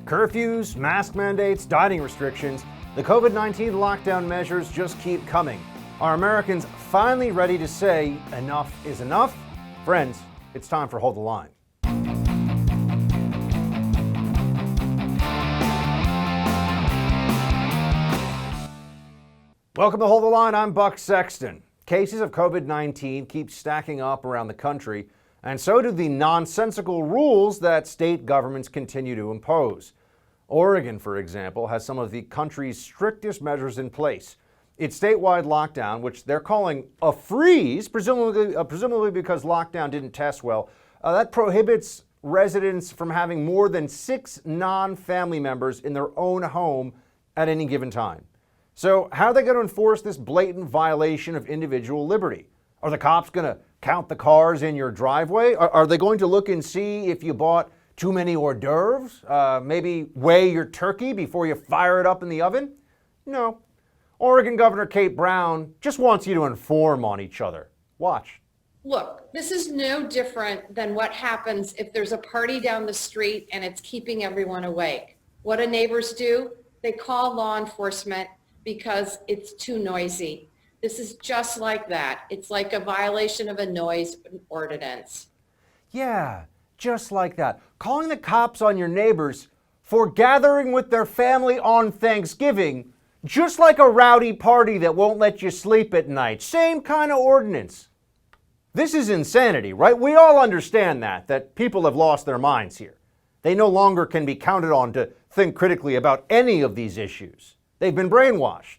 Curfews, mask mandates, dining restrictions, the COVID-19 lockdown measures just keep coming. Are Americans finally ready to say enough is enough? Friends, it's time for Hold the Line. Welcome to Hold the Line. I'm Buck Sexton. Cases of COVID-19 keep stacking up around the country, and so do the nonsensical rules that state governments continue to impose. Oregon, for example, has some of the country's strictest measures in place. Its statewide lockdown, which they're calling a freeze, presumably because lockdown didn't test well, that prohibits residents from having more than 6 non-family members in their own home at any given time. So how are they going to enforce this blatant violation of individual liberty? Are the cops going to count the cars in your driveway? Are they going to look and see if you bought too many hors d'oeuvres? Maybe weigh your turkey before you fire it up in the oven? No. Oregon Governor Kate Brown just wants you to inform on each other. Watch. Look, this is no different than what happens if there's a party down the street and it's keeping everyone awake. What do neighbors do? They call law enforcement because it's too noisy. This is just like that. It's like a violation of a noise ordinance. Yeah, just like that. Calling the cops on your neighbors for gathering with their family on Thanksgiving, just like a rowdy party that won't let you sleep at night. Same kind of ordinance. This is insanity, right? We all understand that people have lost their minds here. They no longer can be counted on to think critically about any of these issues. They've been brainwashed.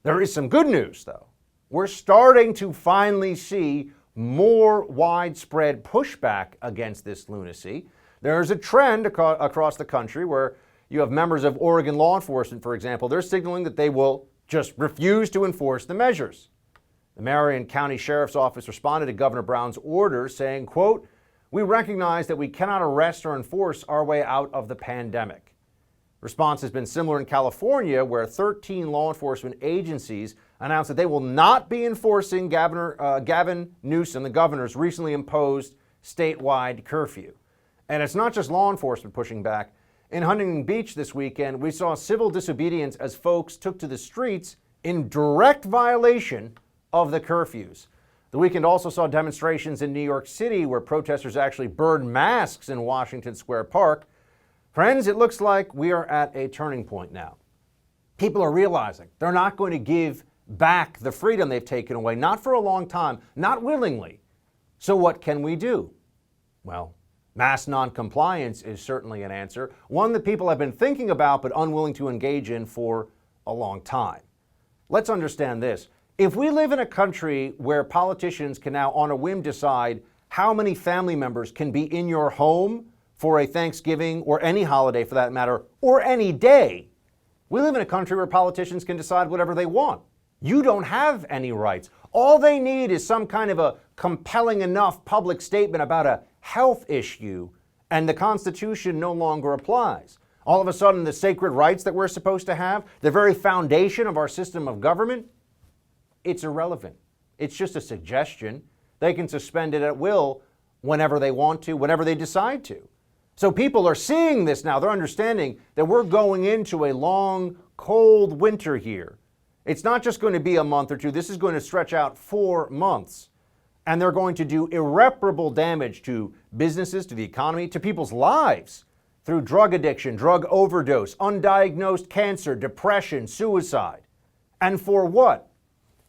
There is some good news, though. We're starting to finally see more widespread pushback against this lunacy. There's a trend across the country where you have members of Oregon law enforcement, for example, they're signaling that they will just refuse to enforce the measures. The Marion County Sheriff's Office responded to Governor Brown's order saying, quote, "We recognize that we cannot arrest or enforce our way out of the pandemic." Response has been similar in California, where 13 law enforcement agencies announced that they will not be enforcing Gavin Newsom, the governor's recently imposed statewide curfew. And it's not just law enforcement pushing back. In Huntington Beach this weekend, we saw civil disobedience as folks took to the streets in direct violation of the curfews. The weekend also saw demonstrations in New York City where protesters actually burned masks in Washington Square Park. Friends, it looks like we are at a turning point now. People are realizing they're not going to give back the freedom they've taken away, not for a long time, not willingly. So what can we do? Well, mass noncompliance is certainly an answer, one that people have been thinking about but unwilling to engage in for a long time. Let's understand this. If we live in a country where politicians can now on a whim decide how many family members can be in your home for a Thanksgiving or any holiday for that matter, or any day, we live in a country where politicians can decide whatever they want. You don't have any rights. All they need is some kind of a compelling enough public statement about a health issue, and the Constitution no longer applies. All of a sudden, the sacred rights that we're supposed to have, the very foundation of our system of government, it's irrelevant. It's just a suggestion. They can suspend it at will whenever they want to, whenever they decide to. So people are seeing this now. They're understanding that we're going into a long, cold winter here. It's not just going to be a month or two. This is going to stretch out 4 months. And they're going to do irreparable damage to businesses, to the economy, to people's lives through drug addiction, drug overdose, undiagnosed cancer, depression, suicide. And for what?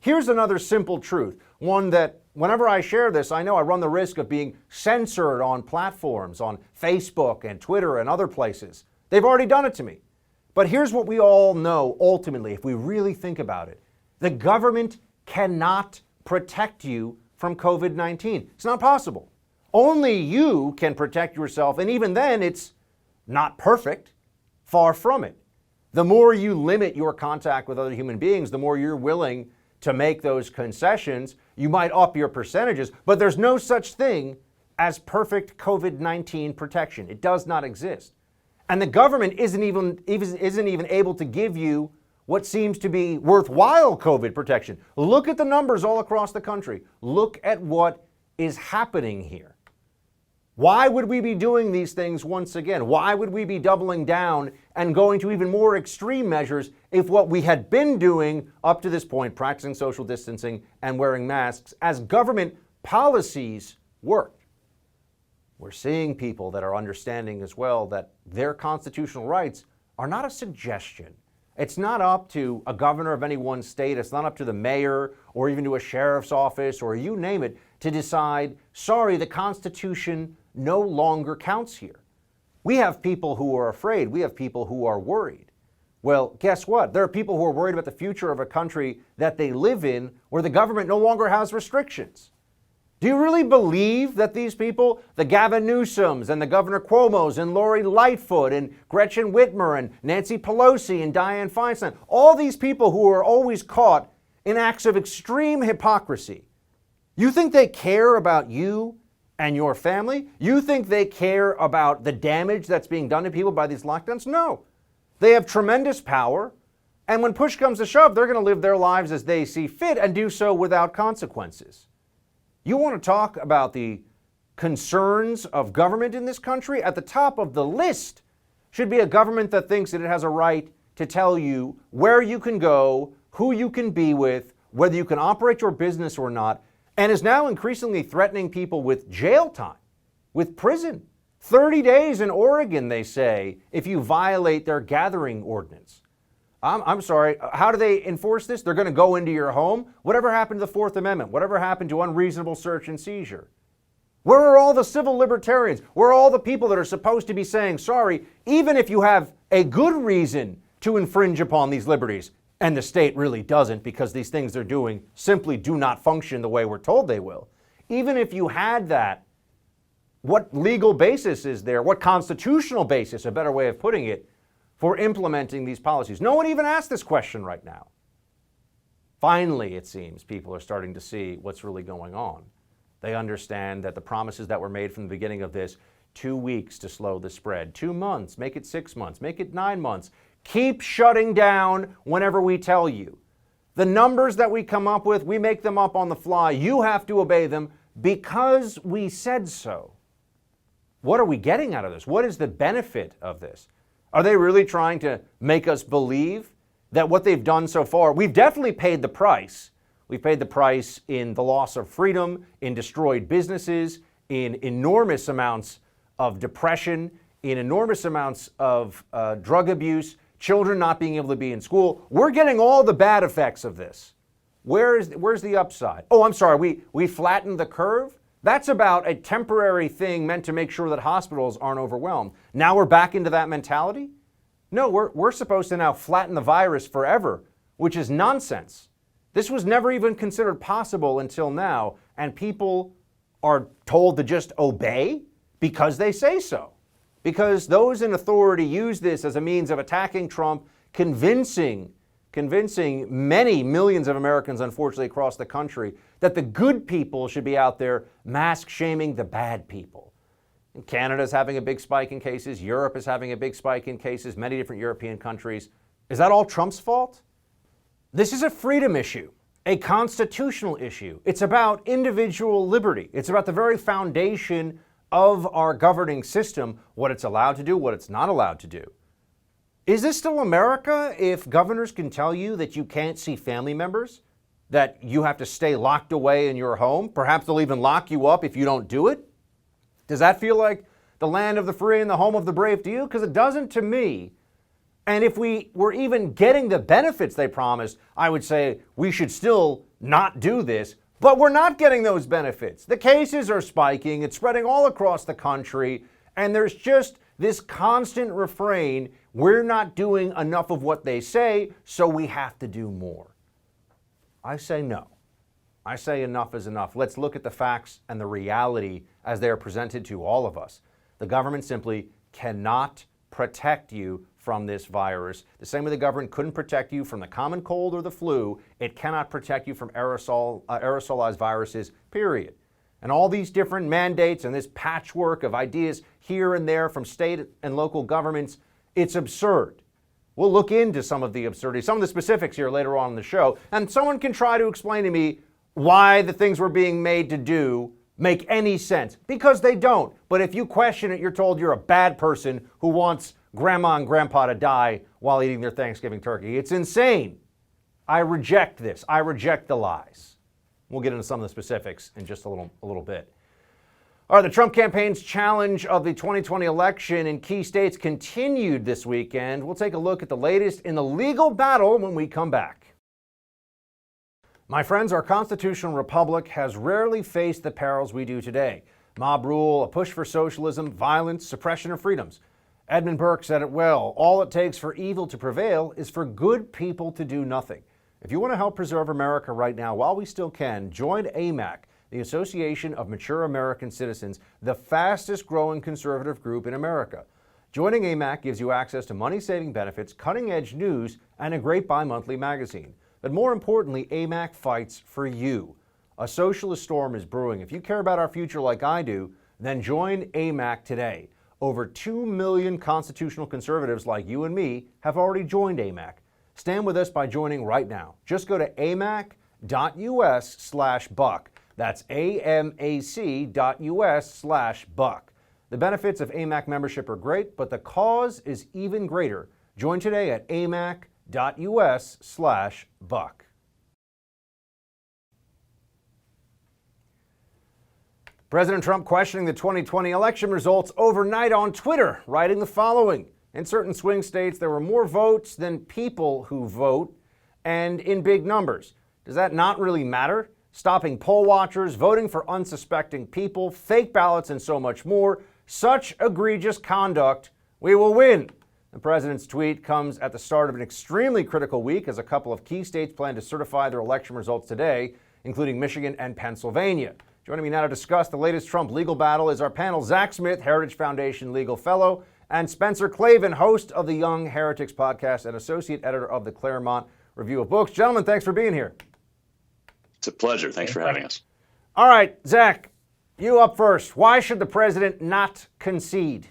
Here's another simple truth, one that whenever I share this, I know I run the risk of being censored on platforms, on Facebook and Twitter and other places. They've already done it to me. But here's what we all know ultimately, if we really think about it. The government cannot protect you from COVID-19. It's not possible. Only you can protect yourself, and even then, it's not perfect. Far from it. The more you limit your contact with other human beings, the more you're willing to make those concessions. You might up your percentages, but there's no such thing as perfect COVID-19 protection. It does not exist. And the government isn't even able to give you what seems to be worthwhile COVID protection. Look at the numbers all across the country. Look at what is happening here. Why would we be doing these things once again? Why would we be doubling down and going to even more extreme measures if what we had been doing up to this point, practicing social distancing and wearing masks, as government policies worked? We're seeing people that are understanding as well that their constitutional rights are not a suggestion. It's not up to a governor of any one state. It's not up to the mayor or even to a sheriff's office or you name it to decide, sorry, the Constitution no longer counts here. We have people who are afraid. We have people who are worried. Well, guess what? There are people who are worried about the future of a country that they live in where the government no longer has restrictions. Do you really believe that these people, the Gavin Newsoms and the Governor Cuomo's and Lori Lightfoot and Gretchen Whitmer and Nancy Pelosi and Dianne Feinstein, all these people who are always caught in acts of extreme hypocrisy, you think they care about you and your family? You think they care about the damage that's being done to people by these lockdowns? No. They have tremendous power, and when push comes to shove, they're going to live their lives as they see fit and do so without consequences. You want to talk about the concerns of government in this country? At the top of the list should be a government that thinks that it has a right to tell you where you can go, who you can be with, whether you can operate your business or not, and is now increasingly threatening people with jail time, with prison. 30 days in Oregon, they say, if you violate their gathering ordinance. I'm sorry, how do they enforce this? They're going to go into your home? Whatever happened to the Fourth Amendment? Whatever happened to unreasonable search and seizure? Where are all the civil libertarians? Where are all the people that are supposed to be saying, sorry, even if you have a good reason to infringe upon these liberties, and the state really doesn't because these things they're doing simply do not function the way we're told they will. Even if you had that, what legal basis is there? What constitutional basis, a better way of putting it, for implementing these policies? No one even asked this question right now. Finally, it seems, people are starting to see what's really going on. They understand that the promises that were made from the beginning of this, 2 weeks to slow the spread, 2 months, make it 6 months, make it 9 months, keep shutting down whenever we tell you. The numbers that we come up with, we make them up on the fly. You have to obey them because we said so. What are we getting out of this? What is the benefit of this? Are they really trying to make us believe that what they've done so far, we've definitely paid the price. We've paid the price in the loss of freedom, in destroyed businesses, in enormous amounts of depression, in enormous amounts of drug abuse, children not being able to be in school. We're getting all the bad effects of this. Where's the upside? Oh, I'm sorry, we flattened the curve? That's about a temporary thing meant to make sure that hospitals aren't overwhelmed. Now we're back into that mentality? No, we're supposed to now flatten the virus forever, which is nonsense. This was never even considered possible until now, and people are told to just obey because they say so. Because those in authority use this as a means of attacking Trump, convincing many millions of Americans, unfortunately, across the country, that the good people should be out there mask shaming the bad people. And Canada's having a big spike in cases. Europe is having a big spike in cases, many different European countries. Is that all Trump's fault? This is a freedom issue, a constitutional issue. It's about individual liberty. It's about the very foundation of our governing system, what it's allowed to do, what it's not allowed to do. Is this still America if governors can tell you that you can't see family members, that you have to stay locked away in your home? Perhaps they'll even lock you up if you don't do it? Does that feel like the land of the free and the home of the brave to you? Because it doesn't to me. And if we were even getting the benefits they promised, I would say we should still not do this. But we're not getting those benefits. The cases are spiking, it's spreading all across the country, and there's just this constant refrain, we're not doing enough of what they say, so we have to do more. I say no. I say enough is enough. Let's look at the facts and the reality as they are presented to all of us. The government simply cannot protect you from this virus. The same way the government couldn't protect you from the common cold or the flu, it cannot protect you from aerosolized viruses, period. And all these different mandates and this patchwork of ideas here and there from state and local governments, it's absurd. We'll look into some of the absurdity, some of the specifics here later on in the show, and someone can try to explain to me why the things we're being made to do make any sense, because they don't. But if you question it, you're told you're a bad person who wants grandma and grandpa to die while eating their Thanksgiving turkey. It's insane. I reject this. I reject the lies. We'll get into some of the specifics in just a little bit. All right, the Trump campaign's challenge of the 2020 election in key states continued this weekend. We'll take a look at the latest in the legal battle when we come back. My friends, our constitutional republic has rarely faced the perils we do today. Mob rule, a push for socialism, violence, suppression of freedoms. Edmund Burke said it well, all it takes for evil to prevail is for good people to do nothing. If you want to help preserve America right now while we still can, join AMAC, the Association of Mature American Citizens, the fastest growing conservative group in America. Joining AMAC gives you access to money-saving benefits, cutting-edge news, and a great bi-monthly magazine. But more importantly, AMAC fights for you. A socialist storm is brewing. If you care about our future like I do, then join AMAC today. Over 2 million constitutional conservatives like you and me have already joined AMAC. Stand with us by joining right now. Just go to amac.us/buck. That's amac.us/buck. The benefits of AMAC membership are great, but the cause is even greater. Join today at amac.us/buck. President Trump questioning the 2020 election results overnight on Twitter, writing the following. In certain swing states, there were more votes than people who vote, and in big numbers. Does that not really matter? Stopping poll watchers, voting for unsuspecting people, fake ballots, and so much more. Such egregious conduct, we will win. The president's tweet comes at the start of an extremely critical week as a couple of key states plan to certify their election results today, including Michigan and Pennsylvania. Joining me now to discuss the latest Trump legal battle is our panel, Zach Smith, Heritage Foundation legal fellow, and Spencer Klavan, host of the Young Heretics podcast and associate editor of the Claremont Review of Books. Gentlemen, thanks for being here. It's a pleasure. Thanks for having us. All right, Zach, you up first. Why should the president not concede?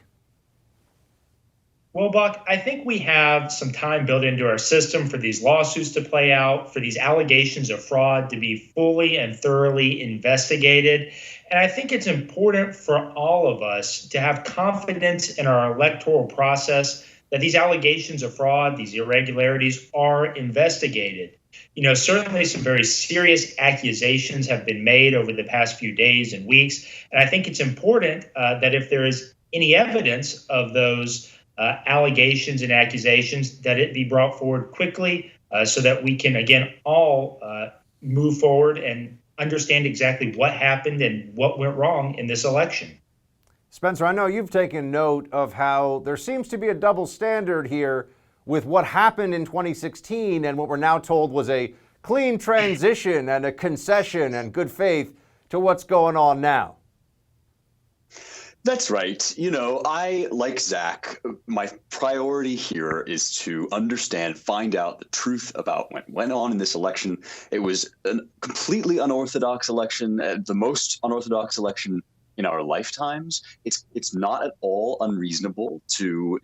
Well, Buck, I think we have some time built into our system for these lawsuits to play out, for these allegations of fraud to be fully and thoroughly investigated. And I think it's important for all of us to have confidence in our electoral process that these allegations of fraud, these irregularities are investigated. You know, certainly some very serious accusations have been made over the past few days and weeks. And I think it's important that if there is any evidence of those allegations and accusations, that it be brought forward quickly so that we can, again, all move forward and understand exactly what happened and what went wrong in this election. Spencer, I know you've taken note of how there seems to be a double standard here with what happened in 2016 and what we're now told was a clean transition and a concession and good faith to what's going on now. That's right. You know, I, like Zach, my priority here is to understand, find out the truth about what went on in this election. It was a completely unorthodox election, the most unorthodox election in our lifetimes. It's not at all unreasonable to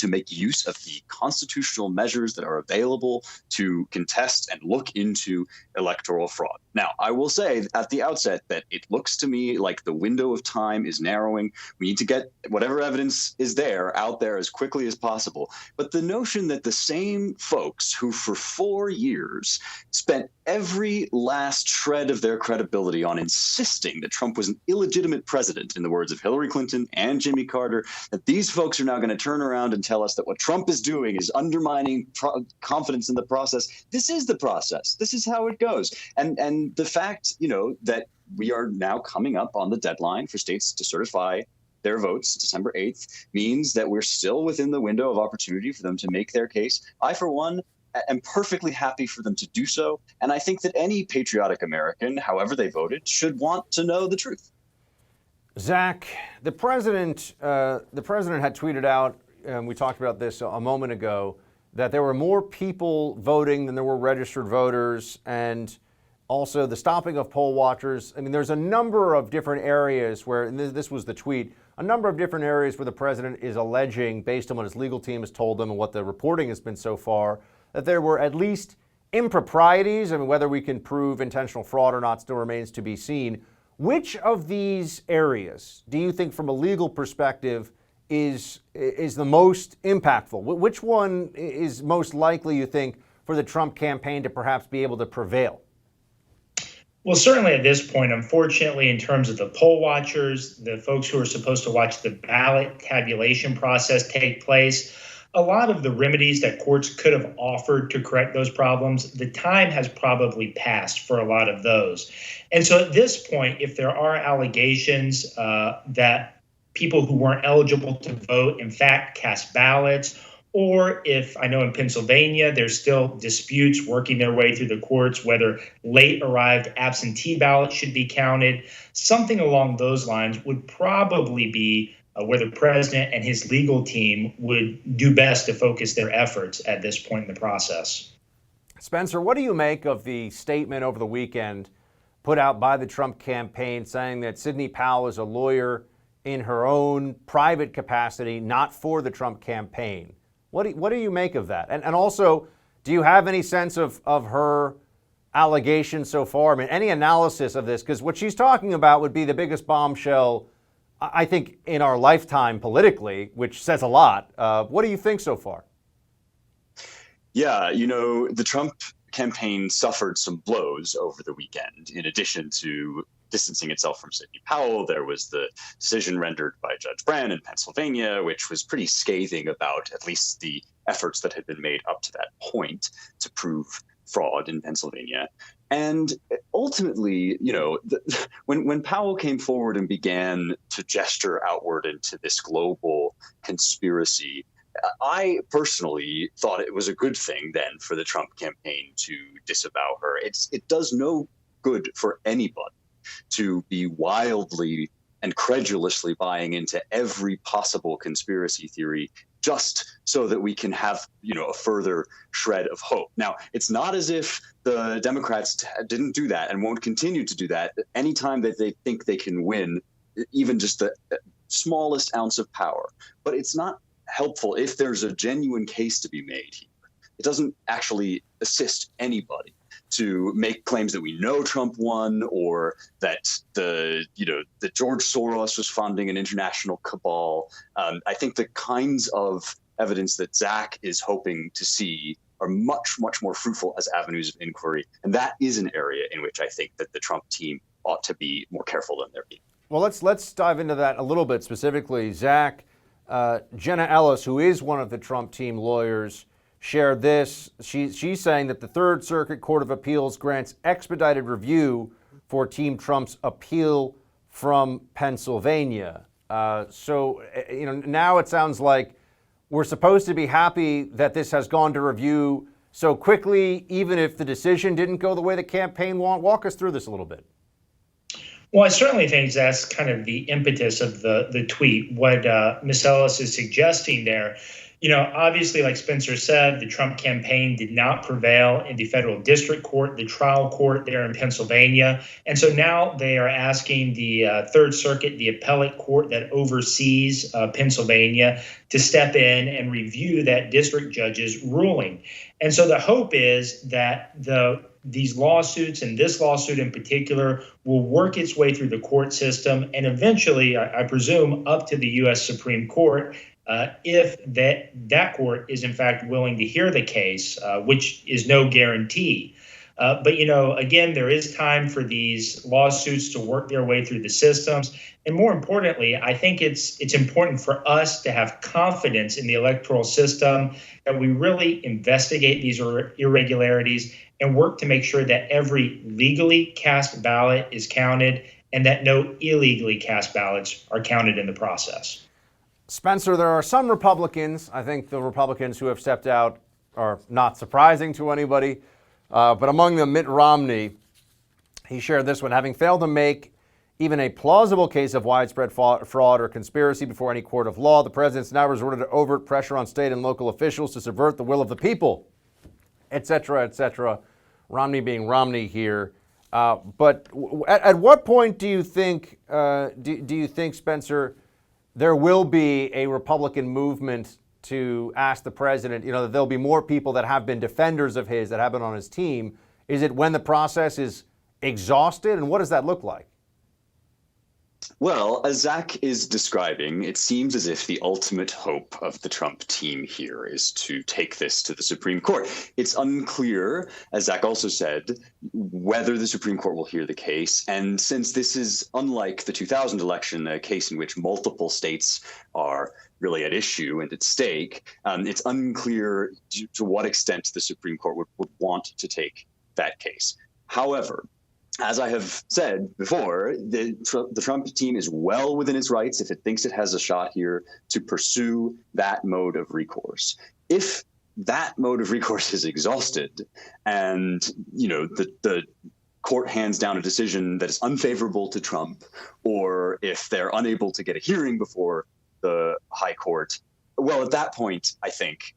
make use of the constitutional measures that are available to contest and look into electoral fraud. Now, I will say at the outset that it looks to me like the window of time is narrowing. We need to get whatever evidence is there out there as quickly as possible. But the notion that the same folks who for 4 years spent every last shred of their credibility on insisting that Trump was an illegitimate president, in the words of Hillary Clinton and Jimmy Carter, that these folks are now going to turn around and tell us that what Trump is doing is undermining confidence in the process. This is the process. This is how it goes. And the fact, you know, that we are now coming up on the deadline for states to certify their votes, December 8th, means that we're still within the window of opportunity for them to make their case. I, for one, am perfectly happy for them to do so. And I think that any patriotic American, however they voted, should want to know the truth. Zach, the president had tweeted out, and we talked about this a moment ago, that there were more people voting than there were registered voters, and also the stopping of poll watchers. I mean, there's a number of different areas where, and this was the tweet, a number of different areas where the president is alleging, based on what his legal team has told them and what the reporting has been so far, that there were at least improprieties. I mean, whether we can prove intentional fraud or not still remains to be seen. Which of these areas do you think, from a legal perspective, is the most impactful? Which one is most likely, you think, for the Trump campaign to perhaps be able to prevail? Well, certainly at this point, unfortunately, in terms of the poll watchers, the folks who are supposed to watch the ballot tabulation process take place, a lot of the remedies that courts could have offered to correct those problems, the time has probably passed for a lot of those. And so at this point, if there are allegations that people who weren't eligible to vote, in fact, cast ballots, or if I know in Pennsylvania, there's still disputes working their way through the courts, whether late arrived absentee ballots should be counted, something along those lines would probably be where the president and his legal team would do best to focus their efforts at this point in the process. Spencer, what do you make of the statement over the weekend put out by the Trump campaign saying that Sidney Powell is a lawyer in her own private capacity, not for the Trump campaign? What do you make of that? And also, do you have any sense of her allegations so far? I mean, any analysis of this? Because what she's talking about would be the biggest bombshell, I think, in our lifetime politically, which says a lot. What do you think so far? Yeah, you know, the Trump campaign suffered some blows over the weekend. In addition to distancing itself from Sidney Powell, there was the decision rendered by Judge Brand in Pennsylvania, which was pretty scathing about at least the efforts that had been made up to that point to prove fraud in Pennsylvania. And ultimately, you know, when Powell came forward and began to gesture outward into this global conspiracy, I personally thought it was a good thing then for the Trump campaign to disavow her. It does no good for anybody to be wildly and credulously buying into every possible conspiracy theory just so that we can have, you know, a further shred of hope. Now, it's not as if the Democrats didn't do that and won't continue to do that anytime that they think they can win even just the smallest ounce of power. But it's not helpful if there's a genuine case to be made here. It doesn't actually assist anybody to make claims that we know Trump won, or that that George Soros was funding an international cabal. I think the kinds of evidence that Zach is hoping to see are much, much more fruitful as avenues of inquiry. And that is an area in which I think that the Trump team ought to be more careful than they're being. Well, let's dive into that a little bit specifically. Zach, Jenna Ellis, who is one of the Trump team lawyers, shared this. She's saying that the Third Circuit Court of Appeals grants expedited review for Team Trump's appeal from Pennsylvania. So now it sounds like we're supposed to be happy that this has gone to review so quickly, even if the decision didn't go the way the campaign want. Walk us through this a little bit. Well, I certainly think that's kind of the impetus of the tweet. What Ms. Ellis is suggesting there, you know, obviously, like Spencer said, the Trump campaign did not prevail in the federal district court, the trial court there in Pennsylvania. And so now they are asking the Third Circuit, the appellate court that oversees Pennsylvania, to step in and review that district judge's ruling. And so the hope is that these lawsuits, and this lawsuit in particular, will work its way through the court system and eventually, I presume, up to the U.S. Supreme Court, if that court is in fact willing to hear the case, which is no guarantee. But, you know, again, there is time for these lawsuits to work their way through the systems. And more importantly, I think it's important for us to have confidence in the electoral system, that we really investigate these irregularities and work to make sure that every legally cast ballot is counted and that no illegally cast ballots are counted in the process. Spencer, there are some Republicans, I think the Republicans who have stepped out are not surprising to anybody, but among them, Mitt Romney, he shared this one: having failed to make even a plausible case of widespread fraud or conspiracy before any court of law, the president's now resorted to overt pressure on state and local officials to subvert the will of the people, et cetera, et cetera. Romney being Romney here. But at what point do you think, Spencer, there will be a Republican movement to ask the president, you know, that there'll be more people that have been defenders of his, that have been on his team? Is it when the process is exhausted, and what does that look like? Well, as Zach is describing, it seems as if the ultimate hope of the Trump team here is to take this to the Supreme Court. It's unclear, as Zach also said, whether the Supreme Court will hear the case. And since this is, unlike the 2000 election, a case in which multiple states are really at issue and at stake, it's unclear to what extent the Supreme Court would want to take that case. However, as I have said before, the Trump team is well within its rights, if it thinks it has a shot here, to pursue that mode of recourse. If that mode of recourse is exhausted and, the court hands down a decision that is unfavorable to Trump, or if they're unable to get a hearing before the high court, well, at that point, I think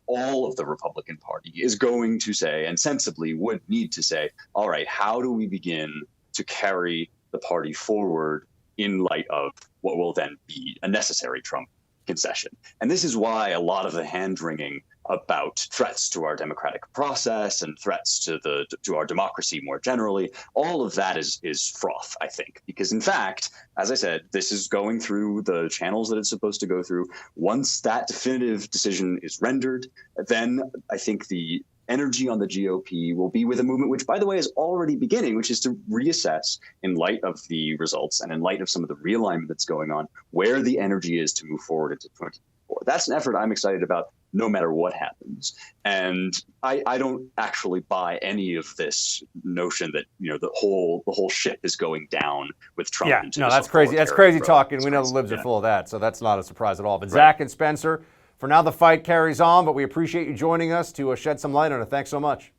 all of the Republican Party is going to say, and sensibly would need to say, all right, how do we begin to carry the party forward in light of what will then be a necessary Trump concession? And this is why a lot of the hand-wringing about threats to our democratic process and threats to our democracy more generally, all of that is froth, I think, because in fact, as I said, this is going through the channels that it's supposed to go through. Once that definitive decision is rendered, then I think the energy on the GOP will be with a movement which, by the way, is already beginning, which is to reassess in light of the results and in light of some of the realignment that's going on, where the energy is to move forward into 2024. That's an effort I'm excited about no matter what happens. And I don't actually buy any of this notion that, the whole ship is going down with Trump. Yeah, no, that's crazy. That's crazy talk, and we know the libs are full of that, so that's not a surprise at all. But Zach and Spencer, for now the fight carries on, but we appreciate you joining us to shed some light on it. Thanks so much.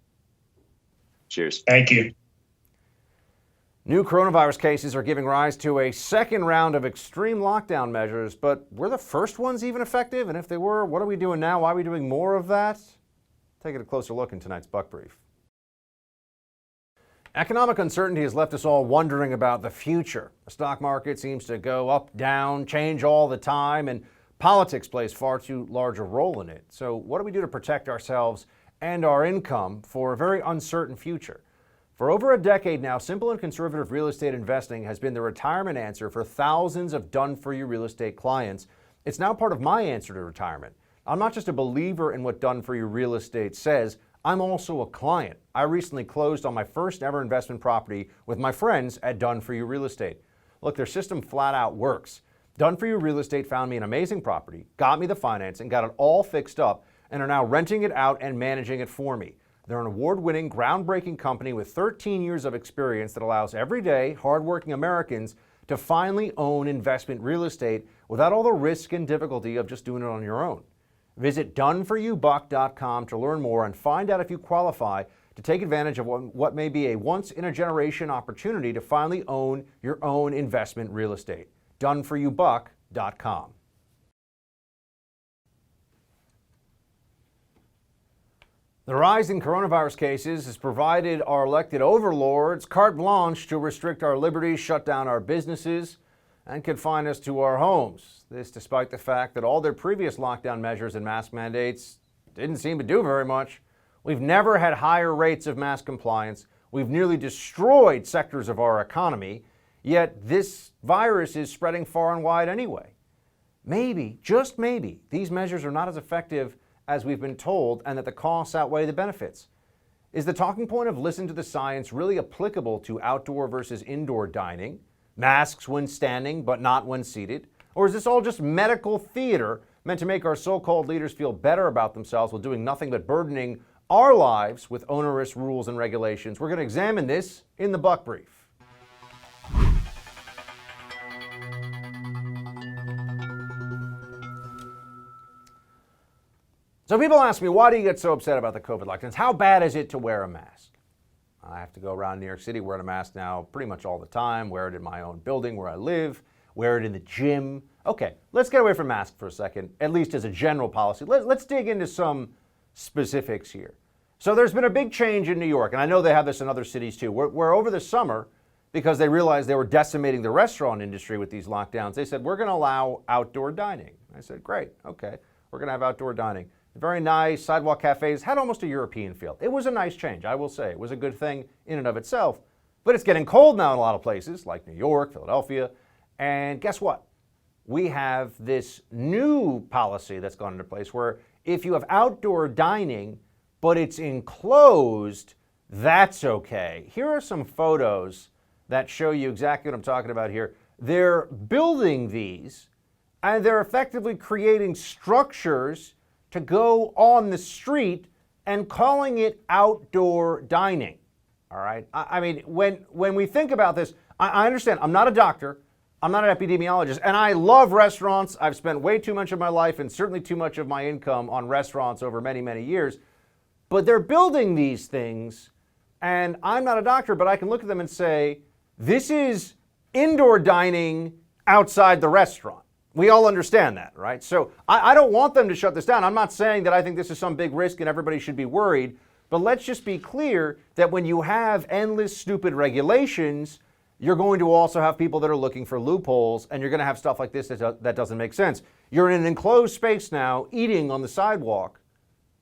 Cheers. Thank you. New coronavirus cases are giving rise to a second round of extreme lockdown measures, but were the first ones even effective? And if they were, what are we doing now? Why are we doing more of that? Taking a closer look in tonight's Buck Brief. Economic uncertainty has left us all wondering about the future. The stock market seems to go up, down, change all the time, and politics plays far too large a role in it. So what do we do to protect ourselves and our income for a very uncertain future? For over a decade now, simple and conservative real estate investing has been the retirement answer for thousands of done-for-you real estate clients. It's now part of my answer to retirement. I'm not just a believer in what done-for-you real estate says, I'm also a client. I recently closed on my first ever investment property with my friends at Done4You Real Estate. Look, their system flat out works. Done4You Real Estate found me an amazing property, got me the financing, got it all fixed up, and are now renting it out and managing it for me. They're an award-winning, groundbreaking company with 13 years of experience that allows everyday, hardworking Americans to finally own investment real estate without all the risk and difficulty of just doing it on your own. Visit done4youbuck.com to learn more and find out if you qualify to take advantage of what may be a once-in-a-generation opportunity to finally own your own investment real estate. done4youbuck.com. The rise in coronavirus cases has provided our elected overlords carte blanche to restrict our liberties, shut down our businesses, and confine us to our homes. This despite the fact that all their previous lockdown measures and mask mandates didn't seem to do very much. We've never had higher rates of mask compliance. We've nearly destroyed sectors of our economy, yet this virus is spreading far and wide anyway. Maybe, just maybe, these measures are not as effective as we've been told, and that the costs outweigh the benefits. Is the talking point of listen to the science really applicable to outdoor versus indoor dining, masks when standing but not when seated? Or is this all just medical theater meant to make our so-called leaders feel better about themselves while doing nothing but burdening our lives with onerous rules and regulations? We're going to examine this in the Buck Brief. So people ask me, why do you get so upset about the COVID lockdowns? How bad is it to wear a mask? I have to go around New York City wearing a mask now pretty much all the time, wear it in my own building where I live, wear it in the gym. Okay, let's get away from masks for a second, at least as a general policy. Let's dig into some specifics here. So there's been a big change in New York, and I know they have this in other cities too, where over the summer, because they realized they were decimating the restaurant industry with these lockdowns, they said, we're going to allow outdoor dining. I said, great, okay, we're going to have outdoor dining. Very nice, sidewalk cafes, had almost a European feel. It was a nice change, I will say. It was a good thing in and of itself. But it's getting cold now in a lot of places, like New York, Philadelphia, And guess what? We have this new policy that's gone into place where if you have outdoor dining, but it's enclosed, that's okay. Here are some photos that show you exactly what I'm talking about here. They're building these, and they're effectively creating structures to go on the street and calling it outdoor dining. All right. I mean, when we think about this, I understand. I'm not a doctor. I'm not an epidemiologist, and I love restaurants. I've spent way too much of my life and certainly too much of my income on restaurants over many, many years. But they're building these things, and I'm not a doctor, but I can look at them and say, this is indoor dining outside the restaurant. We all understand that, right? So I don't want them to shut this down. I'm not saying that I think this is some big risk and everybody should be worried, but let's just be clear that when you have endless stupid regulations, you're going to also have people that are looking for loopholes, and you're going to have stuff like this that doesn't make sense. You're in an enclosed space now, eating on the sidewalk,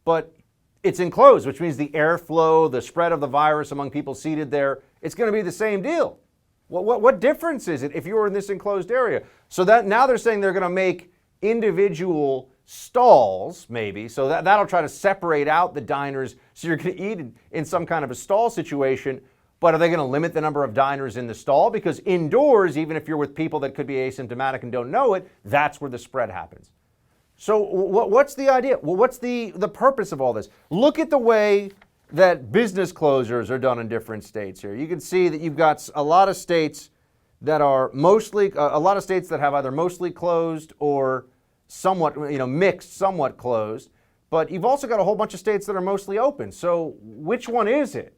but it's enclosed, which means the airflow, the spread of the virus among people seated there, it's going to be the same deal. What difference is it if you were in this enclosed area? So that now they're saying they're going to make individual stalls, maybe, so that'll try to separate out the diners, so you're going to eat in some kind of a stall situation. But are they going to limit the number of diners in the stall? Because indoors, even if you're with people that could be asymptomatic and don't know it, that's where the spread happens. So what's the idea? Well, what's the purpose of all this? Look at the way that business closures are done in different states here. You can see that you've got a lot of states that are mostly, a lot of states that have either mostly closed or somewhat, mixed, somewhat closed. But you've also got a whole bunch of states that are mostly open. So which one is it?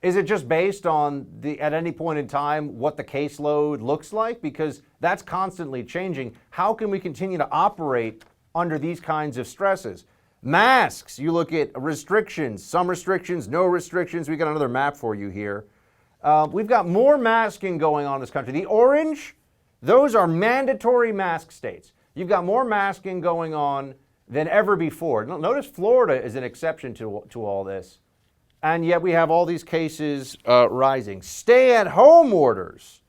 Is it just based on at any point in time what the caseload looks like? Because that's constantly changing. How can we continue to operate under these kinds of stresses? Masks, you look at restrictions, some restrictions, no restrictions. We got another map for you here. We've got more masking going on in this country. The orange, those are mandatory mask states. You've got more masking going on than ever before. Notice Florida is an exception to all this. And yet we have all these cases rising. Stay-at-home orders.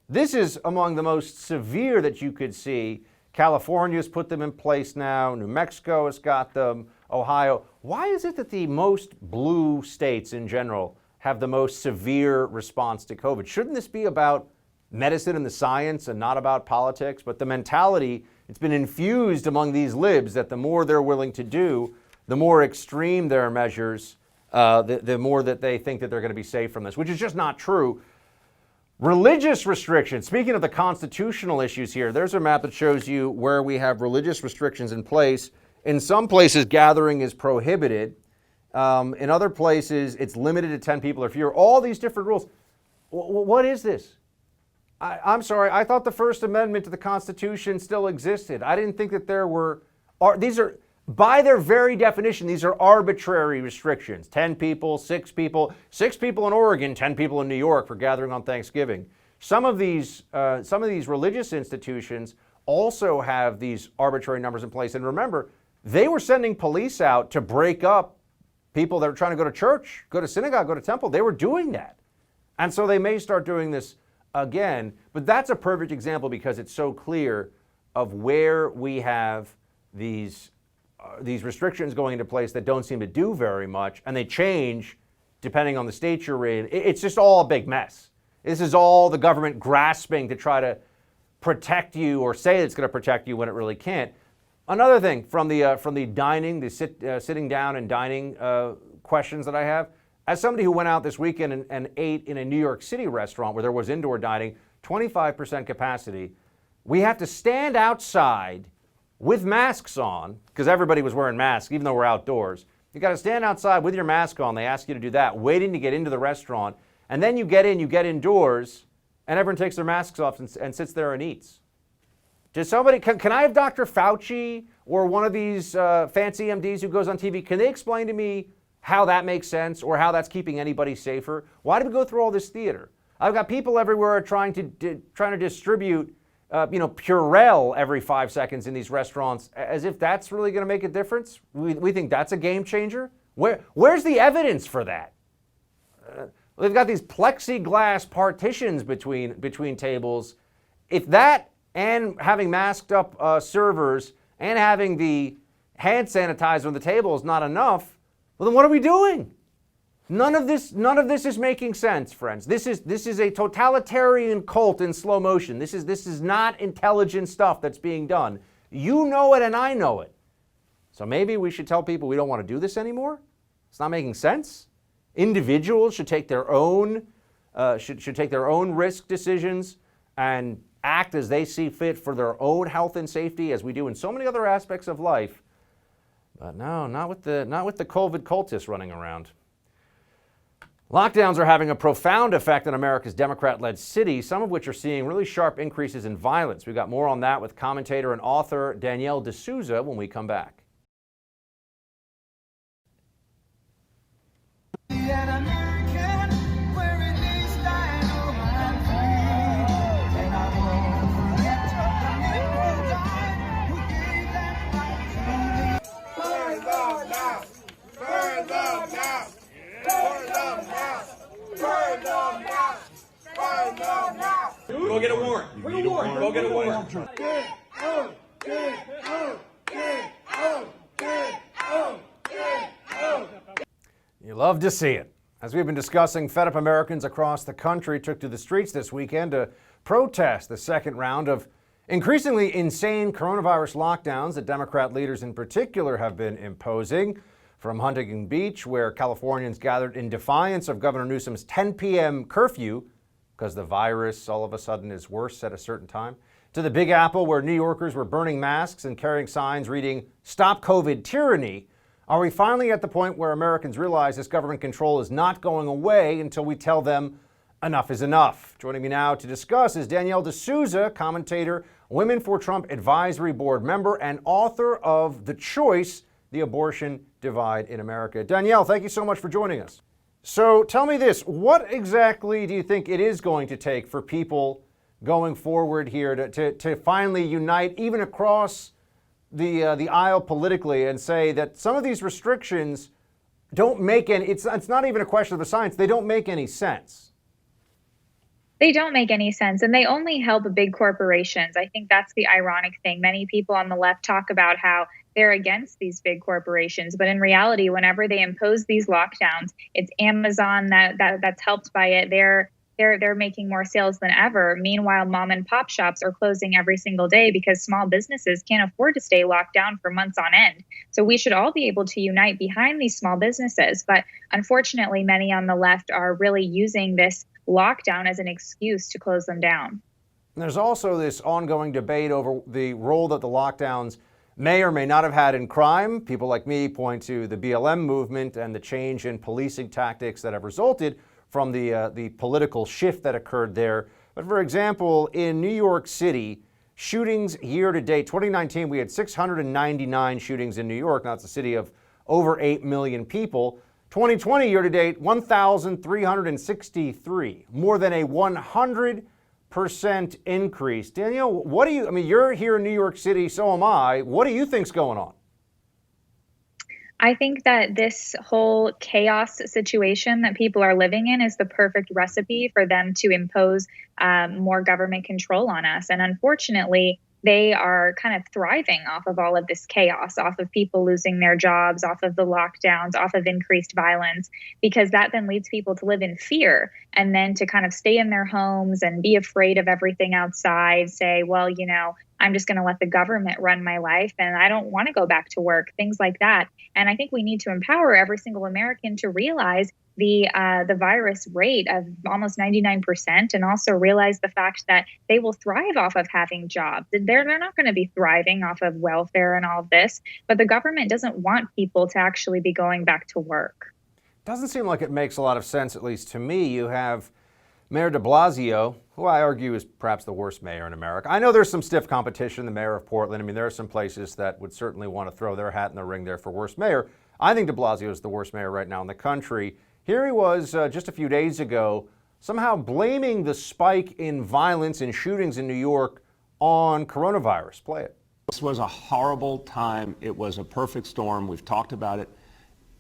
This is among the most severe that you could see. California's put them in place now. New Mexico has got them. Ohio. Why is it that the most blue states in general have the most severe response to COVID? Shouldn't this be about medicine and the science and not about politics? But the mentality, it's been infused among these libs that the more they're willing to do, the more extreme their measures, the more that they think that they're going to be safe from this, which is just not true. Religious restrictions. Speaking of the constitutional issues here, there's a map that shows you where we have religious restrictions in place. In some places, gathering is prohibited. In other places, it's limited to 10 people or fewer. All these different rules. What is this? I'm sorry, I thought the First Amendment to the Constitution still existed. I didn't think that there were, these are, by their very definition, these are arbitrary restrictions. 10 people, 6 people in Oregon, 10 people in New York for gathering on Thanksgiving. Some of these religious institutions also have these arbitrary numbers in place. And remember, they were sending police out to break up people that are trying to go to church, go to synagogue, go to temple. They were doing that. And so they may start doing this again. But that's a perfect example because it's so clear of where we have these restrictions going into place that don't seem to do very much, and they change depending on the state you're in. It's just all a big mess. This is all the government grasping to try to protect you or say it's going to protect you when it really can't. Another thing from the dining, the sitting down and dining questions that I have, as somebody who went out this weekend and ate in a New York City restaurant where there was indoor dining, 25% capacity, we have to stand outside with masks on, because everybody was wearing masks, even though we're outdoors. You got to stand outside with your mask on. They ask you to do that, waiting to get into the restaurant. And then you get indoors, and everyone takes their masks off and sits there and eats. Does somebody, can I have Dr. Fauci or one of these fancy MDs who goes on TV, can they explain to me how that makes sense or how that's keeping anybody safer? Why do we go through all this theater? I've got people everywhere trying to distribute Purell every 5 seconds in these restaurants, as if that's really going to make a difference. We think that's a game changer. Where's the evidence for that? They've got these plexiglass partitions between tables. If that and having masked up servers and having the hand sanitizer on the table is not enough, well, then what are we doing? None of this is making sense, friends. This is a totalitarian cult in slow motion. This is not intelligent stuff that's being done. You know it and I know it. So maybe we should tell people we don't want to do this anymore? It's not making sense. Individuals should take their own should take their own risk decisions and act as they see fit for their own health and safety, as we do in so many other aspects of life. But no, not with the COVID cultists running around. Lockdowns are having a profound effect on America's Democrat-led cities, some of which are seeing really sharp increases in violence. We've got more on that with commentator and author Danielle D'Souza when we come back. Go get a warrant. Go get a warrant. You love to see it. As we've been discussing, fed up Americans across the country took to the streets this weekend to protest the second round of increasingly insane coronavirus lockdowns that Democrat leaders in particular have been imposing. From Huntington Beach, where Californians gathered in defiance of Governor Newsom's 10 p.m. curfew, because the virus all of a sudden is worse at a certain time, to the Big Apple, where New Yorkers were burning masks and carrying signs reading, "Stop COVID Tyranny." Are we finally at the point where Americans realize this government control is not going away until we tell them enough is enough? Joining me now to discuss is Danielle D'Souza, commentator, Women for Trump Advisory Board member, and author of The Choice, The Abortion Divide in America. Danielle, thank you so much for joining us. So tell me this, what exactly do you think it is going to take for people going forward here to finally unite even across the aisle politically and say that some of these restrictions don't make any, it's not even a question of the science, they don't make any sense? They don't make any sense, and they only help big corporations. I think that's the ironic thing. Many people on the left talk about how they're against these big corporations, but in reality, whenever they impose these lockdowns, it's Amazon that's helped by it. They're making more sales than ever. Meanwhile, mom and pop shops are closing every single day because small businesses can't afford to stay locked down for months on end. So we should all be able to unite behind these small businesses. But unfortunately, many on the left are really using this lockdown as an excuse to close them down. There's also this ongoing debate over the role that the lockdowns may or may not have had in crime. People like me point to the BLM movement and the change in policing tactics that have resulted from the political shift that occurred there. But for example, in New York City, shootings year to date, 2019, we had 699 shootings in New York. Now it's a city of over 8 million people. 2020 year to date, 1,363, more than a 100% increase. Danielle, you're here in New York City, so am I. What do you think's going on? I think that this whole chaos situation that people are living in is the perfect recipe for them to impose more government control on us. And unfortunately, they are kind of thriving off of all of this chaos, off of people losing their jobs, off of the lockdowns, off of increased violence, because that then leads people to live in fear and then to kind of stay in their homes and be afraid of everything outside, say, well, I'm just going to let the government run my life and I don't want to go back to work, things like that. And I think we need to empower every single American to realize the virus rate of almost 99%, and also realize the fact that they will thrive off of having jobs. They're not going to be thriving off of welfare and all of this, but the government doesn't want people to actually be going back to work. Doesn't seem like it makes a lot of sense, at least to me. You have Mayor de Blasio, who I argue is perhaps the worst mayor in America. I know there's some stiff competition, the mayor of Portland. There are some places that would certainly want to throw their hat in the ring there for worst mayor. I think de Blasio is the worst mayor right now in the country. Here he was just a few days ago, somehow blaming the spike in violence and shootings in New York on coronavirus. Play it. This was a horrible time. It was a perfect storm. We've talked about it.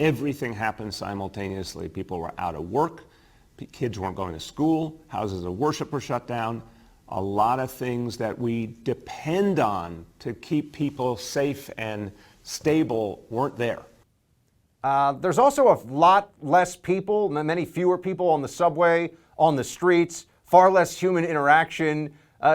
Everything happened simultaneously. People were out of work. Kids weren't going to school. Houses of worship were shut down. a lot of things that we depend on to keep people safe and stable weren't there. There's also a lot less people, many fewer people on the subway, on the streets, far less human interaction.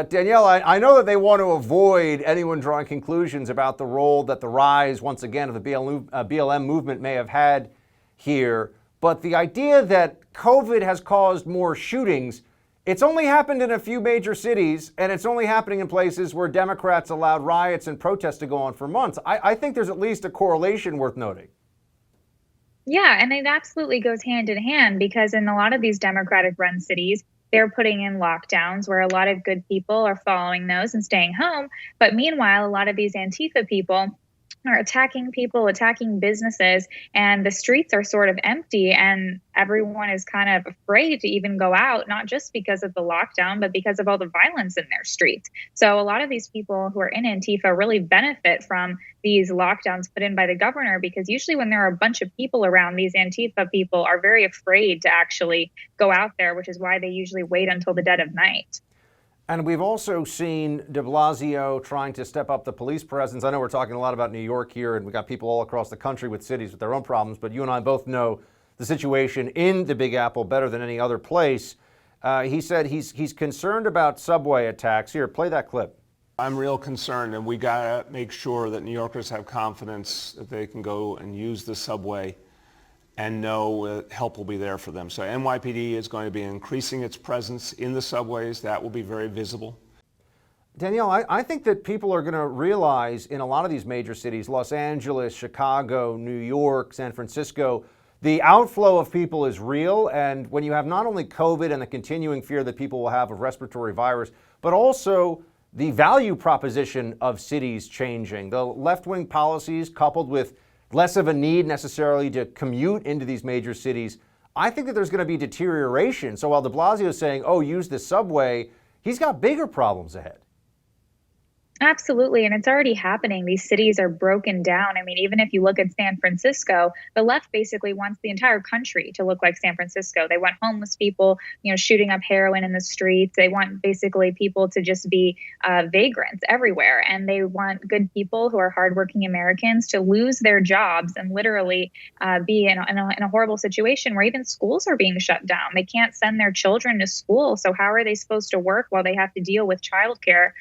Danielle, I know that they want to avoid anyone drawing conclusions about the role that the rise, once again, of the BLM movement may have had here. But the idea that COVID has caused more shootings, it's only happened in a few major cities, and it's only happening in places where Democrats allowed riots and protests to go on for months. I think there's at least a correlation worth noting. Yeah, and it absolutely goes hand in hand because in a lot of these Democratic-run cities, they're putting in lockdowns where a lot of good people are following those and staying home. But meanwhile, a lot of these Antifa people are attacking people, attacking businesses, and the streets are sort of empty and everyone is kind of afraid to even go out, not just because of the lockdown, but because of all the violence in their streets. So a lot of these people who are in Antifa really benefit from these lockdowns put in by the governor, because usually when there are a bunch of people around, these Antifa people are very afraid to actually go out there, which is why they usually wait until the dead of night. And we've also seen de Blasio trying to step up the police presence. I know we're talking a lot about New York here, and we got people all across the country with cities with their own problems, but you and I both know the situation in the Big Apple better than any other place. He said he's concerned about subway attacks. Here, play that clip. I'm real concerned, and we got to make sure that New Yorkers have confidence that they can go and use the subway and know help will be there for them. So NYPD is going to be increasing its presence in the subways. That will be very visible. Danielle, I think that people are going to realize in a lot of these major cities, Los Angeles, Chicago, New York, San Francisco, the outflow of people is real. And when you have not only COVID and the continuing fear that people will have of respiratory virus, but also the value proposition of cities changing, the left-wing policies coupled with less of a need necessarily to commute into these major cities, I think that there's going to be deterioration. So while de Blasio is saying, oh, use the subway, he's got bigger problems ahead. Absolutely. And it's already happening. These cities are broken down. I mean, even if you look at San Francisco, the left basically wants the entire country to look like San Francisco. They want homeless people, shooting up heroin in the streets. They want basically people to just be vagrants everywhere. And they want good people who are hardworking Americans to lose their jobs and literally be in a horrible situation where even schools are being shut down. They can't send their children to school. So how are they supposed to work while they have to deal with childcare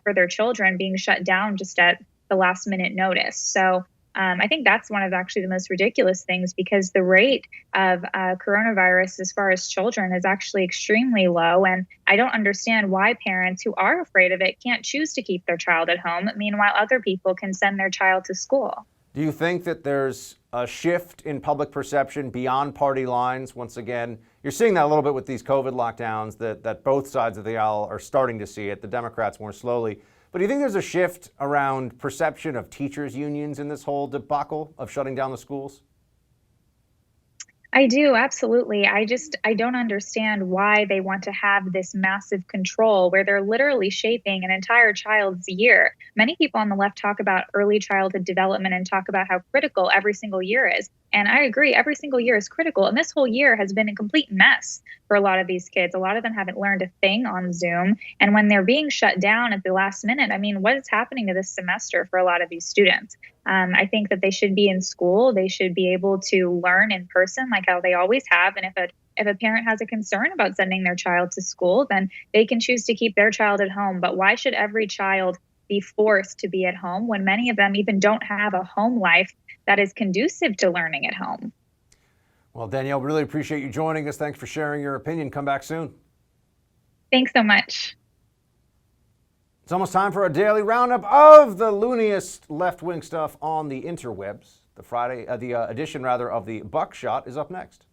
for their children being shut down just at the last minute notice? So I think that's one of actually the most ridiculous things, because the rate of coronavirus as far as children is actually extremely low. And I don't understand why parents who are afraid of it can't choose to keep their child at home. Meanwhile, other people can send their child to school. Do you think that there's a shift in public perception beyond party lines? Once again, you're seeing that a little bit with these COVID lockdowns, that both sides of the aisle are starting to see it, the Democrats more slowly. But do you think there's a shift around perception of teachers' unions in this whole debacle of shutting down the schools? I do, absolutely. I don't understand why they want to have this massive control where they're literally shaping an entire child's year. Many people on the left talk about early childhood development and talk about how critical every single year is. And I agree, every single year is critical. And this whole year has been a complete mess for a lot of these kids. A lot of them haven't learned a thing on Zoom. And when they're being shut down at the last minute, I mean, what is happening to this semester for a lot of these students? I think that they should be in school. They should be able to learn in person like how they always have. And if a parent has a concern about sending their child to school, then they can choose to keep their child at home. But why should every child be forced to be at home when many of them even don't have a home life that is conducive to learning at home? Well, Danielle, really appreciate you joining us. Thanks for sharing your opinion. Come back soon. Thanks so much. It's almost time for a daily roundup of the looniest left-wing stuff on the interwebs. The edition of the Buckshot is up next.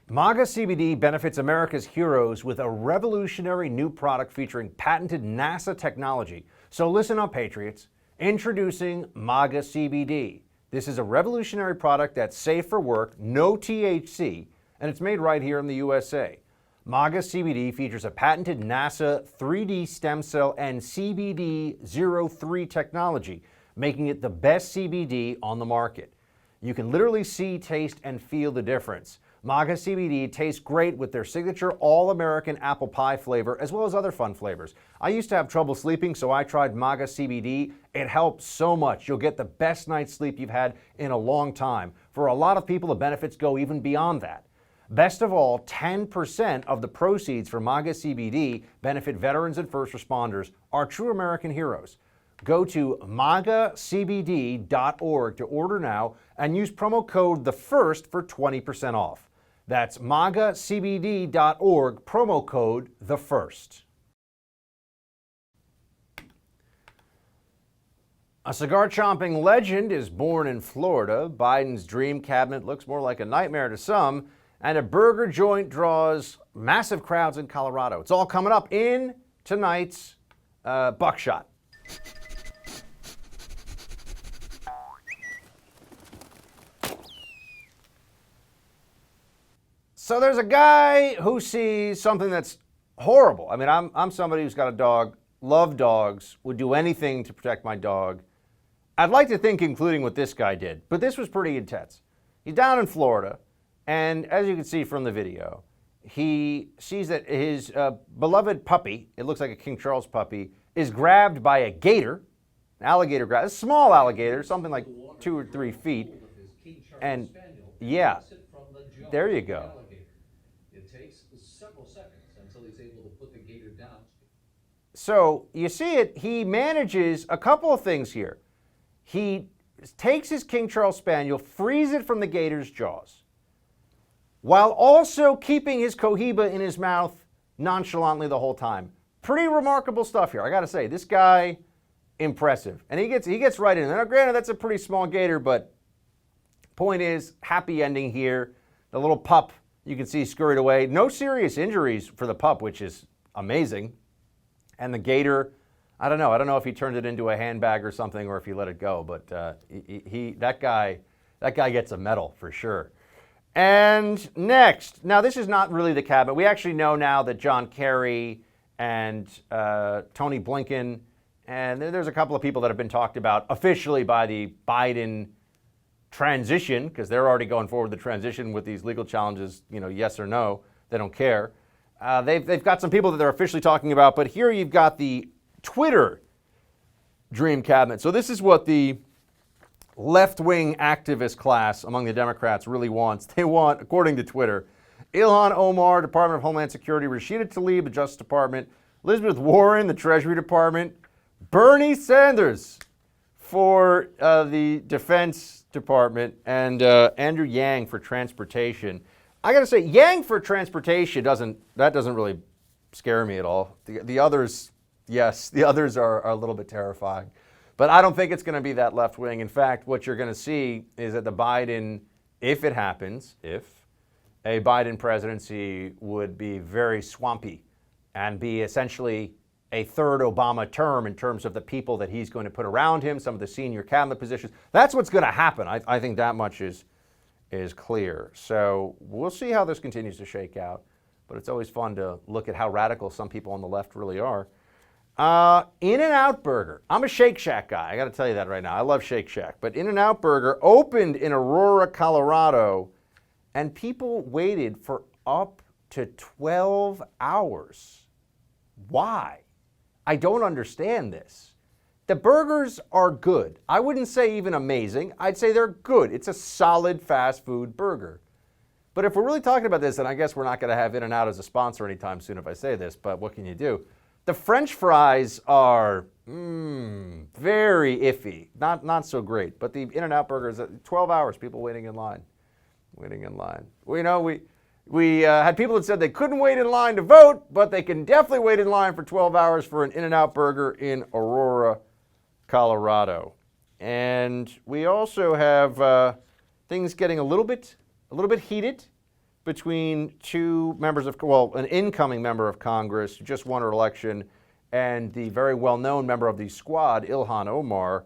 MAGA CBD benefits America's heroes with a revolutionary new product featuring patented NASA technology. So listen up, Patriots. Introducing MAGA CBD. This is a revolutionary product that's safe for work, no THC, and it's made right here in the USA. MAGA CBD features a patented NASA 3D stem cell and CBD03 technology, making it the best CBD on the market. You can literally see, taste, and feel the difference. MAGA CBD tastes great with their signature all-American apple pie flavor, as well as other fun flavors. I used to have trouble sleeping, so I tried MAGA CBD. It helps so much. You'll get the best night's sleep you've had in a long time. For a lot of people, the benefits go even beyond that. Best of all, 10% of the proceeds for MAGA CBD benefit veterans and first responders, our true American heroes. Go to magacbd.org to order now and use promo code THEFIRST for 20% off. That's magacbd.org, promo code THEFIRST. A cigar-chomping legend is born in Florida. Biden's dream cabinet looks more like a nightmare to some, and a burger joint draws massive crowds in Colorado. It's all coming up in tonight's Buckshot. So there's a guy who sees something that's horrible. I mean, I'm somebody who's got a dog, love dogs, would do anything to protect my dog. I'd like to think including what this guy did, but this was pretty intense. He's down in Florida, and as you can see from the video, he sees that his beloved puppy, it looks like a King Charles puppy, is grabbed by a gator, an alligator grab, a small alligator, something like 2 or 3 feet. And yeah, there you go. It takes several seconds until he's able to put the gator down. So you see it, he manages a couple of things here. He takes his King Charles Spaniel, frees it from the gator's jaws, while also keeping his cohiba in his mouth nonchalantly the whole time. Pretty remarkable stuff here. I gotta say, this guy, impressive. And he gets right in there. Now, granted, that's a pretty small gator, but point is, happy ending here. The little pup, you can see scurried away. No serious injuries for the pup, which is amazing. And the gator, I don't know if he turned it into a handbag or something, or if he let it go. But that guy gets a medal for sure. And next, now this is not really the cabinet. We actually know now that John Kerry and Tony Blinken, and there's a couple of people that have been talked about officially by the Biden transition, because they're already going forward with the transition with these legal challenges, yes or no, they don't care. They've got some people that they're officially talking about, but here you've got the Twitter dream cabinet. So this is what the left-wing activist class among the Democrats really wants. They want, according to Twitter, Ilhan Omar, Department of Homeland Security, Rashida Tlaib, the Justice Department, Elizabeth Warren, the Treasury Department, Bernie Sanders for the Defense Department, and Andrew Yang for Transportation. I got to say, Yang for Transportation doesn't really scare me at all. The others, yes, the others are a little bit terrifying. But I don't think it's going to be that left wing. In fact, what you're going to see is that the Biden, if it happens, if a Biden presidency would be very swampy and be essentially a third Obama term in terms of the people that he's going to put around him, some of the senior cabinet positions. That's what's going to happen. I think that much is clear. So we'll see how this continues to shake out. But it's always fun to look at how radical some people on the left really are. In-N-Out Burger. I'm a Shake Shack guy. I got to tell you that right now. I love Shake Shack. But In-N-Out Burger opened in Aurora, Colorado, and people waited for up to 12 hours. Why? I don't understand this. The burgers are good. I wouldn't say even amazing. I'd say they're good. It's a solid fast food burger. But if we're really talking about this, then I guess we're not going to have In-N-Out as a sponsor anytime soon if I say this, but what can you do? The French fries are very iffy, not so great. But the In-N-Out burgers, 12 hours, people waiting in line. We had people that said they couldn't wait in line to vote, but they can definitely wait in line for 12 hours for an In-N-Out burger in Aurora, Colorado. And we also have things getting a little bit heated between an incoming member of Congress who just won her election and the very well-known member of the Squad, Ilhan Omar.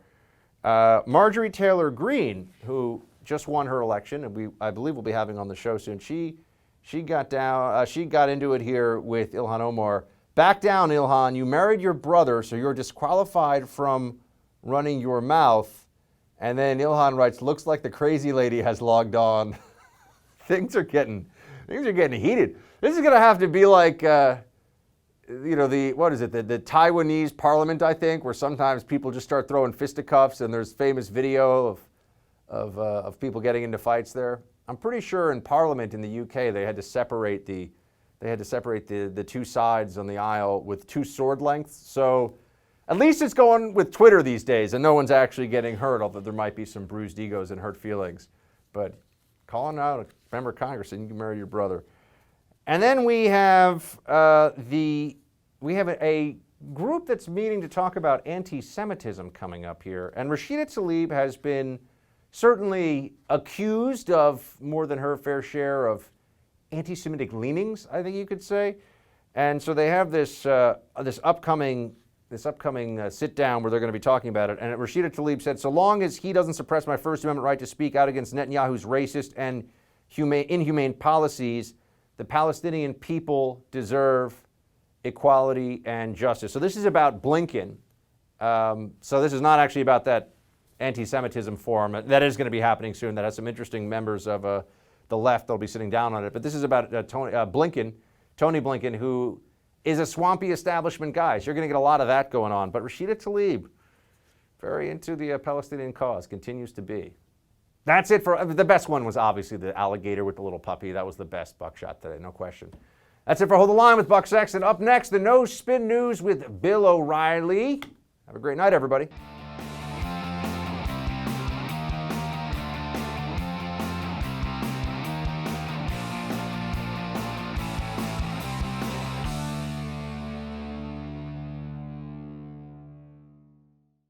Marjorie Taylor Greene, who just won her election, and I believe we'll be having on the show soon. She got into it here with Ilhan Omar. Back down, Ilhan. You married your brother, so you're disqualified from running your mouth. And then Ilhan writes, looks like the crazy lady has logged on. things are getting heated. This is going to have to be like, the Taiwanese parliament, I think, where sometimes people just start throwing fisticuffs, and there's famous video of people getting into fights there. I'm pretty sure in Parliament in the UK they had to separate the two sides on the aisle with 2 sword lengths. So at least it's going with Twitter these days, and no one's actually getting hurt, although there might be some bruised egos and hurt feelings. But calling out a member of Congress and you can marry your brother. And then we have a group that's meeting to talk about anti-Semitism coming up here. And Rashida Tlaib has been certainly accused of more than her fair share of anti-Semitic leanings, I think you could say. And so they have this upcoming sit down where they're going to be talking about it. And Rashida Tlaib said, so long as he doesn't suppress my First Amendment right to speak out against Netanyahu's racist and inhumane policies, the Palestinian people deserve equality and justice. So this is about Blinken. So this is not actually about that anti-Semitism forum. That is going to be happening soon. That has some interesting members of the left that'll be sitting down on it. But this is about Tony Blinken, who is a swampy establishment guy. So you're going to get a lot of that going on. But Rashida Tlaib, very into the Palestinian cause, continues to be. That's it for the best one was obviously the alligator with the little puppy. That was the best buckshot today, no question. That's it for Hold the Line with Buck Sexton. Up next, the No Spin News with Bill O'Reilly. Have a great night, everybody.